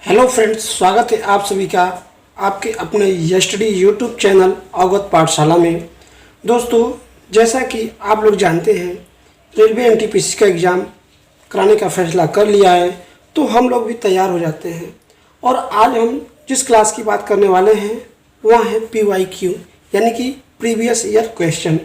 Hello friends, स्वागत है आप सभी का आपके अपने यस्टडी यूट्यूब चैनल अवगत पाठशाला में। दोस्तों, जैसा कि आप लोग जानते हैं, रेलवे एनटीपीसी का एग्ज़ाम कराने का फैसला कर लिया है, तो हम लोग भी तैयार हो जाते हैं। और आज हम जिस क्लास की बात करने वाले हैं वह है PYQ यानी कि प्रीवियस ईयर क्वेश्चन।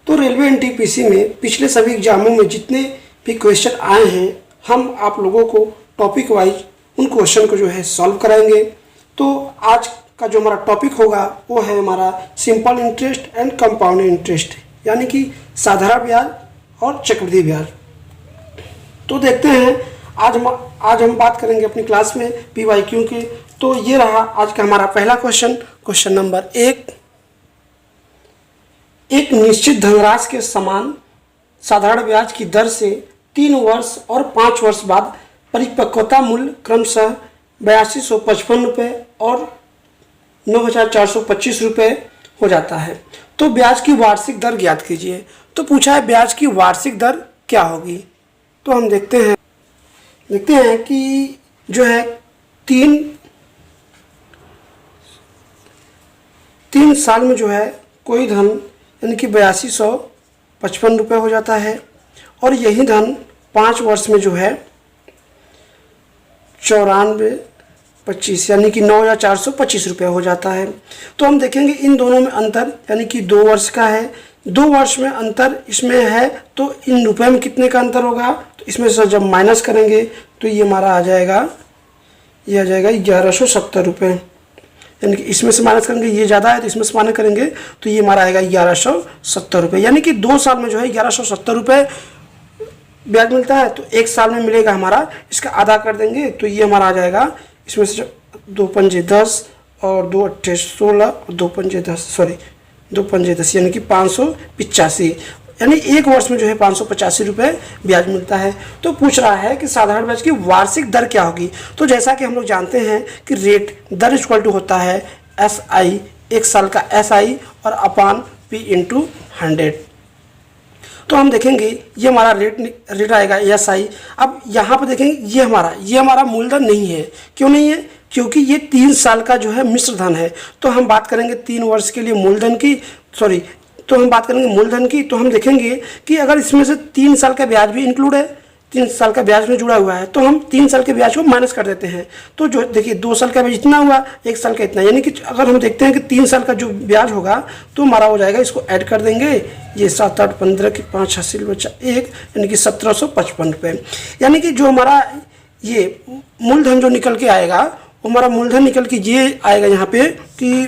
तो रेलवे एनटीपीसी में पिछले सभी एग्जामों में जितने भी क्वेश्चन आए हैं, हम आप लोगों को टॉपिक वाइज उन क्वेश्चन को जो है सॉल्व कराएंगे। तो आज का जो हमारा टॉपिक होगा वो है हमारा simple interest and compound interest यानी कि साधारण ब्याज और चक्रवृद्धि ब्याज। तो देखते हैं आज हम बात करेंगे अपनी क्लास में PYQ की। तो ये रहा आज का हमारा पहला क्वेश्चन नंबर 1। एक निश्चित धनराशि के समान साधारण ब्याज की दर से 3 वर्ष और 5 वर्ष बाद परिपक्वता मूल्य क्रमशः 8255 रुपये और 9425 रुपये हो जाता है। तो ब्याज की वार्षिक दर ज्ञात कीजिए। तो पूछा है ब्याज की वार्षिक दर क्या होगी। तो हम देखते हैं कि जो है तीन साल में जो है कोई धन यानी कि 8255 रुपये हो जाता है और यही धन 5 वर्ष में जो है 9425 यानी कि 9425 रुपये हो जाता है। तो हम देखेंगे इन दोनों में अंतर यानी कि 2 वर्ष का है। 2 वर्ष में अंतर इसमें है, तो इन रुपए में कितने का अंतर होगा। तो इसमें से जब माइनस करेंगे तो ये हमारा आ जाएगा 1170 रुपये। यानी कि इसमें से माइनस करेंगे, ये ज़्यादा है तो इसमें से माइनस करेंगे तो ये हमारा आएगा 1170 रुपये। यानी कि 2 साल में जो है 1170 रुपये ब्याज मिलता है। तो 1 साल में मिलेगा हमारा, इसका आधा कर देंगे तो ये हमारा आ जाएगा, इसमें से 2 पंजे 10 और 2 अट्ठे 16 और 2 पंजे 10 यानी कि 585 यानी 1 वर्ष में जो है 585 रुपये ब्याज मिलता है। तो पूछ रहा है कि साधारण ब्याज की वार्षिक दर क्या होगी। तो जैसा कि हम लोग जानते हैं कि रेट दर इक्वल टू होता है SI, 1 साल का SI और अपान P इंटू 100। तो हम देखेंगे ये हमारा रेट आएगा SI। अब यहाँ पर देखेंगे ये हमारा मूलधन नहीं है। क्यों नहीं है? क्योंकि ये 3 साल का जो है मिश्र धन है। तो हम बात करेंगे 3 वर्ष के लिए मूलधन की, तो हम देखेंगे कि अगर इसमें से 3 साल का ब्याज भी इंक्लूड है, 3 साल का ब्याज में जुड़ा हुआ है, तो हम 3 साल के ब्याज को माइनस कर देते हैं। तो जो देखिए 2 साल का ब्याज इतना हुआ, 1 साल का इतना, यानी कि अगर हम देखते हैं कि 3 साल का जो ब्याज होगा तो हमारा हो जाएगा, इसको ऐड कर देंगे, ये 7 8 15 की 5 80 बचा 1 यानी कि 1755 रुपये। यानी कि जो हमारा ये मूलधन जो निकल के आएगा, हमारा मूलधन निकल के ये आएगा यहाँ पे कि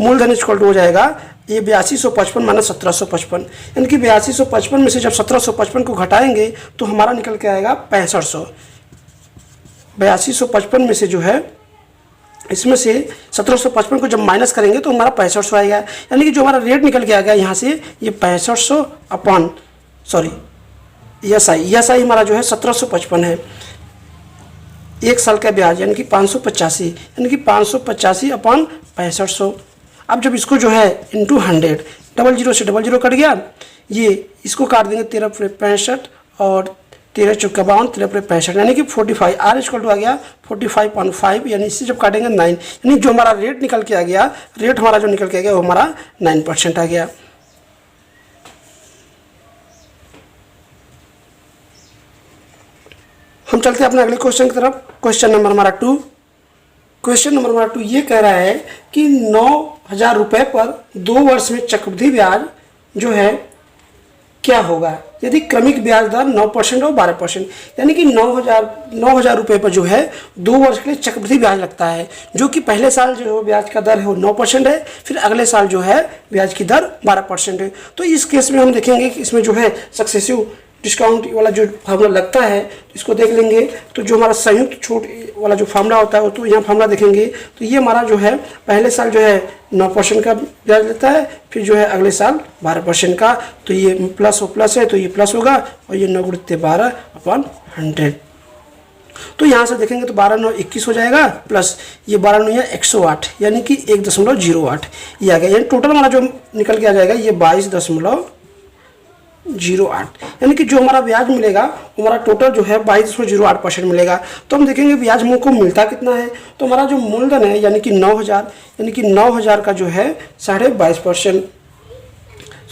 मूलधन इक्वल टू हो जाएगा ये 8255 माइनस 1755। यानी कि 8255 में से जब 1755 को घटाएंगे तो हमारा निकल के आएगा 6500। 8255 में से जो है इसमें से 1755 को जब माइनस करेंगे तो हमारा 6500 आएगा। यानी कि जो हमारा रेट निकल के आ गया यहाँ से ये 6500 अपान SI हमारा जो है 1755 है। 1 साल का ब्याज यानी कि 585 यानी कि 585 अपान 6500। अब जब इसको जो है इंटू 100, 00 से 00 कट गया, ये इसको काट देंगे 13 × 65 और 13 × 52 13 × 65 यानी कि 45। R इक्वल टू आ गया 45.5 यानी इससे जब काटेंगे 9 यानी जो हमारा रेट निकल के आ गया, रेट हमारा जो निकल के आ गया वो हमारा 9% आ गया। हम चलते हैं अपने अगले क्वेश्चन की तरफ। क्वेश्चन नंबर हमारा 2 ये कह रहा है कि 9000 रुपये पर 2 वर्ष में चक्रवृद्धि ब्याज जो है क्या होगा यदि क्रमिक ब्याज दर 9% और 12%। यानी कि 9000 रुपये पर जो है 2 वर्ष के लिए चक्रवृद्धि ब्याज लगता है, जो कि पहले साल जो ब्याज का दर है वो 9% है, फिर अगले साल जो है ब्याज की दर 12% है। तो इस केस में हम देखेंगे कि इसमें जो है सक्सेसिव डिस्काउंट वाला जो फार्मूला लगता है तो इसको देख लेंगे। तो जो हमारा संयुक्त छूट वाला जो फार्मूला होता है वो तो यहाँ फार्मूला देखेंगे तो ये हमारा जो है पहले साल जो है 9% का ब्याज लेता है, फिर जो है अगले साल 12% का। तो ये प्लस और प्लस है तो ये प्लस होगा और ये 9 × 12 अपान 100। तो यहाँ से देखेंगे तो 12 9 21 हो जाएगा, प्लस ये 12 9 108 यानी कि 1.08 ये आ गया। यानी टोटल हमारा जो निकल के आ जाएगा ये 22.08 22.08, यानी कि जो हमारा ब्याज मिलेगा वो हमारा टोटल जो है 22.08% मिलेगा। तो हम देखेंगे ब्याज हमको मिलता कितना है। तो हमारा जो मूलधन है यानी कि 9,000, यानी कि 9,000 का जो है 22.5%,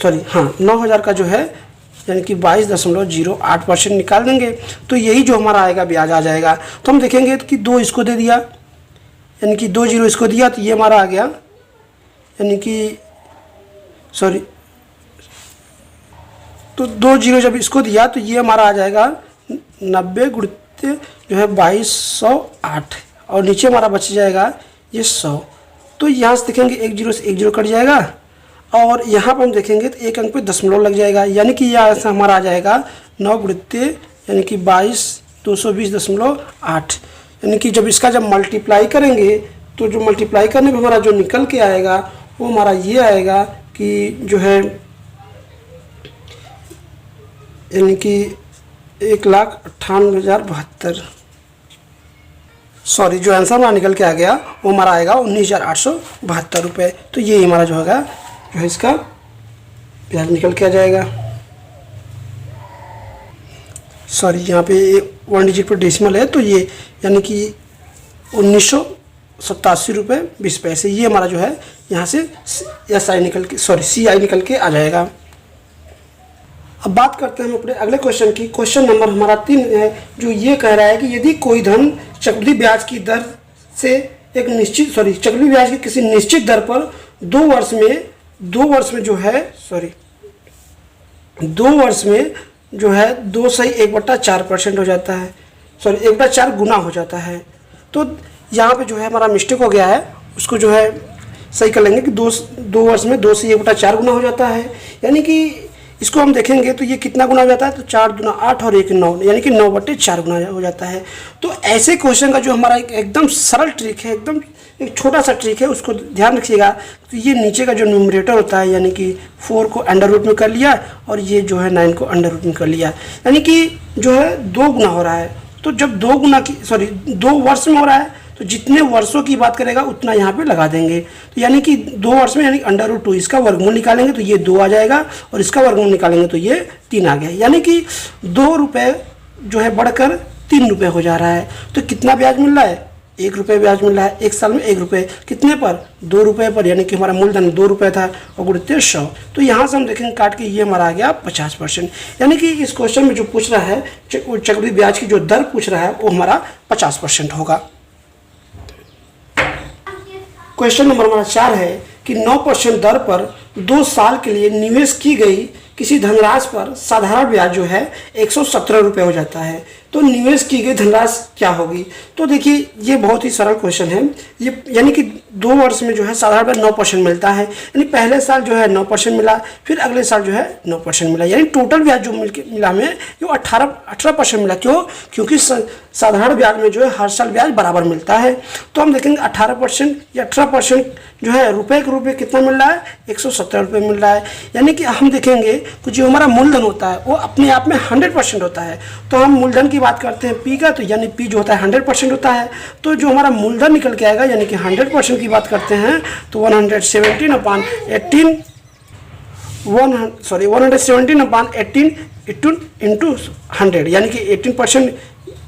सॉरी हाँ 9,000 का जो है यानी कि 22.08% निकाल देंगे तो यही जो हमारा आएगा ब्याज आ जाएगा। तो हम देखेंगे कि 2 इसको दे दिया, यानी कि 2 0 इसको दिया तो ये हमारा आ गया, यानी कि सॉरी तो 2 0 जब इसको दिया तो ये हमारा आ जाएगा 90 गुणित जो है 2208 और नीचे हमारा बच जाएगा ये 100। तो यहाँ से देखेंगे 1 0 से 1 0 कट जाएगा और यहाँ पर हम देखेंगे तो एक अंक पे दशमलव लग जाएगा, यानी कि यहाँ से हमारा आ जाएगा 9 गुणित यानी कि 22,220.8, यानी कि जब इसका जब मल्टीप्लाई करेंगे तो जो मल्टीप्लाई करने पर हमारा जो निकल के आएगा वो हमारा ये आएगा कि जो है यानी कि 1,98,072, सॉरी जो आंसर हमारा निकल के आ गया वो हमारा आएगा 19,872 रुपये। तो ये हमारा जो होगा जो है इसका ब्याज निकल के आ जाएगा। सॉरी यहाँ पे 1 डिजिट पर डेसिमल है तो ये यानी कि 1987 रुपये 20 पैसे, ये हमारा जो है यहाँ से SI निकल के सॉरी CI निकल के आ जाएगा। अब बात करते हैं हम अपने अगले क्वेश्चन की। क्वेश्चन नंबर हमारा 3 है जो ये कह रहा है कि यदि कोई धन चक्रवृद्धि ब्याज की दर से एक निश्चित चक्रवृद्धि ब्याज की किसी निश्चित दर पर 2 वर्ष में जो है 2 से 1/4% हो जाता है, 1/4 गुना हो जाता है। तो यहाँ पे जो है हमारा मिस्टेक हो गया है, उसको जो है सही कर लेंगे कि 2 वर्ष में 2 से 1/4 गुना हो जाता है, यानी कि इसको हम देखेंगे तो ये कितना गुना हो जाता है, तो 4 दूना 8 और 1 9, यानी कि 9/4 गुना हो जाता है। तो ऐसे क्वेश्चन का जो हमारा एकदम सरल ट्रिक है, एकदम एक छोटा सा ट्रिक है, उसको ध्यान रखिएगा। तो ये नीचे का जो न्यूमरेटर होता है यानी कि 4 को अंडर रूट में कर लिया और ये जो है 9 को अंडर रूट में कर लिया, यानी कि जो है 2 गुना हो रहा है। तो जब 2 वर्ष में हो रहा है तो जितने वर्षों की बात करेगा उतना यहाँ पे लगा देंगे। तो यानी कि 2 वर्ष में यानी √2 इसका वर्गमूल निकालेंगे तो ये 2 आ जाएगा और इसका वर्गमूल निकालेंगे तो ये 3 आ गया, यानी कि 2 रुपये जो है बढ़कर 3 रुपये हो जा रहा है। तो कितना ब्याज मिल रहा है, 1 रुपये ब्याज मिल रहा है, 1 साल में 1 रुपये, कितने पर 2 रुपये पर, यानी कि हमारा मूलधन 2 रुपये था और गुणित 100। तो यहाँ से हम देखेंगे काट के ये हमारा आ गया 50%, यानी कि इस क्वेश्चन में जो पूछ रहा है चक्रवृद्धि ब्याज की जो दर पूछ रहा है वो हमारा 50% होगा। क्वेश्चन नंबर हमारा 4 है कि 9% दर पर 2 साल के लिए निवेश की गई किसी धनराशि पर साधारण ब्याज जो है 117 रुपये हो जाता है। तो निवेश की गई धनराशि क्या होगी। तो देखिए ये बहुत ही सरल क्वेश्चन है, ये यानी कि 2 वर्ष में जो है साधारण ब्याज 9% मिलता है, यानी पहले साल जो है 9% मिला, फिर अगले साल जो है 9% मिला, यानी टोटल ब्याज जो मिला हमें ये 18% मिला। क्यों, क्योंकि साधारण ब्याज में जो है हर साल ब्याज बराबर मिलता है। तो हम देखेंगे 18% या 18% जो है रुपये के रूप में कितना मिल रहा है, 117 रुपये मिल रहा है, यानी कि हम देखेंगे कि जो हमारा मूलधन होता है वो अपने आप में 100% होता है। तो हम मूलधन की बात करते हैं P का, तो यानी P जो होता है 100% होता है। तो जो हमारा मूलधन निकल के आएगा यानी कि 100% की बात करते हैं तो 117/18 इंटू 100, यानी कि 18%।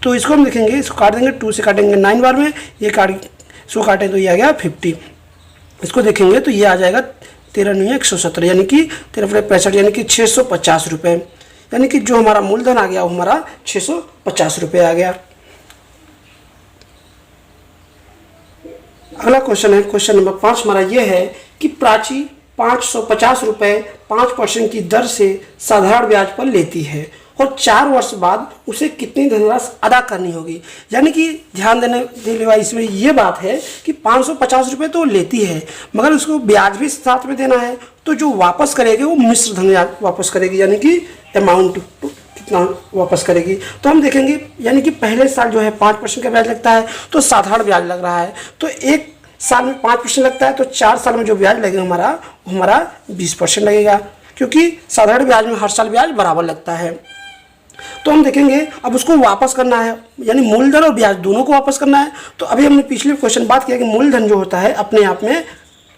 तो इसको हम देखेंगे, इसको काट देंगे, 2 से काटेंगे 9 बार में, ये इसको काटें तो ये आ गया 50, इसको देखेंगे तो ये आ जाएगा 13,917, यानी कि 13,65, यानी कि 650 रुपये, यानी कि जो हमारा मूलधन आ गया वो हमारा 650 रुपये आ गया। अगला क्वेश्चन है, क्वेश्चन नंबर 5 हमारा ये है कि प्राची 550 रुपये 5% की दर से साधारण ब्याज पर लेती है और 4 वर्ष बाद उसे कितनी धनराशि अदा करनी होगी। यानी कि ध्यान देने वाली इसमें ये बात है कि 550 रुपये तो लेती है मगर उसको ब्याज भी साथ में देना है, तो जो वापस करेगी वो मिश्र धन वापस करेगी, यानी कि अमाउंट कितना वापस करेगी। तो हम देखेंगे यानी कि पहले साल जो है 5% का ब्याज लगता है तो साधारण ब्याज लग रहा है, तो 1 साल में 5% लगता है तो 4 साल में जो ब्याज लगेगा हमारा 20% लगेगा, क्योंकि साधारण ब्याज में हर साल ब्याज बराबर लगता है। तो हम देखेंगे अब उसको वापस करना है, यानी मूलधन और ब्याज दोनों को वापस करना है। तो अभी हमने पिछले क्वेश्चन बात किया कि मूलधन जो होता है अपने आप में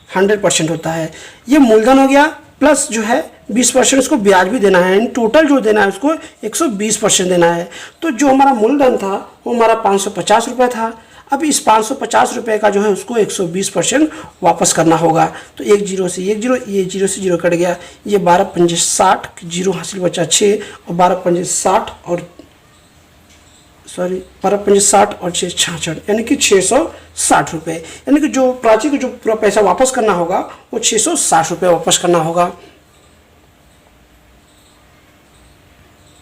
100% होता है, ये मूलधन हो गया प्लस जो है 20% उसको ब्याज भी देना है, इन टोटल जो देना है उसको 120% देना है। तो जो हमारा मूलधन था वो हमारा 550 रुपये था। अब इस 550 रुपये का जो है उसको 120% वापस करना होगा। तो एक जीरो से एक जीरो, ये जीरो से जीरो कट गया, ये 12 पंजे 60, जीरो हासिल बचा 6 और 12 पंजे 60 और 6 66, यानी कि 660 रुपये। यानी कि जो प्राची को जो पूरा पैसा वापस करना होगा वो 660 रुपये वापस करना होगा।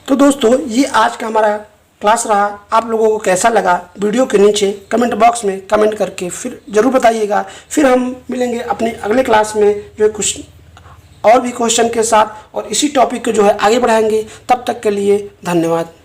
तो दोस्तों ये आज का हमारा क्लास रहा। आप लोगों को कैसा लगा वीडियो के नीचे कमेंट बॉक्स में कमेंट करके फिर ज़रूर बताइएगा। फिर हम मिलेंगे अपने अगले क्लास में जो है कुछ और भी क्वेश्चन के साथ और इसी टॉपिक को जो है आगे बढ़ाएंगे। तब तक के लिए धन्यवाद।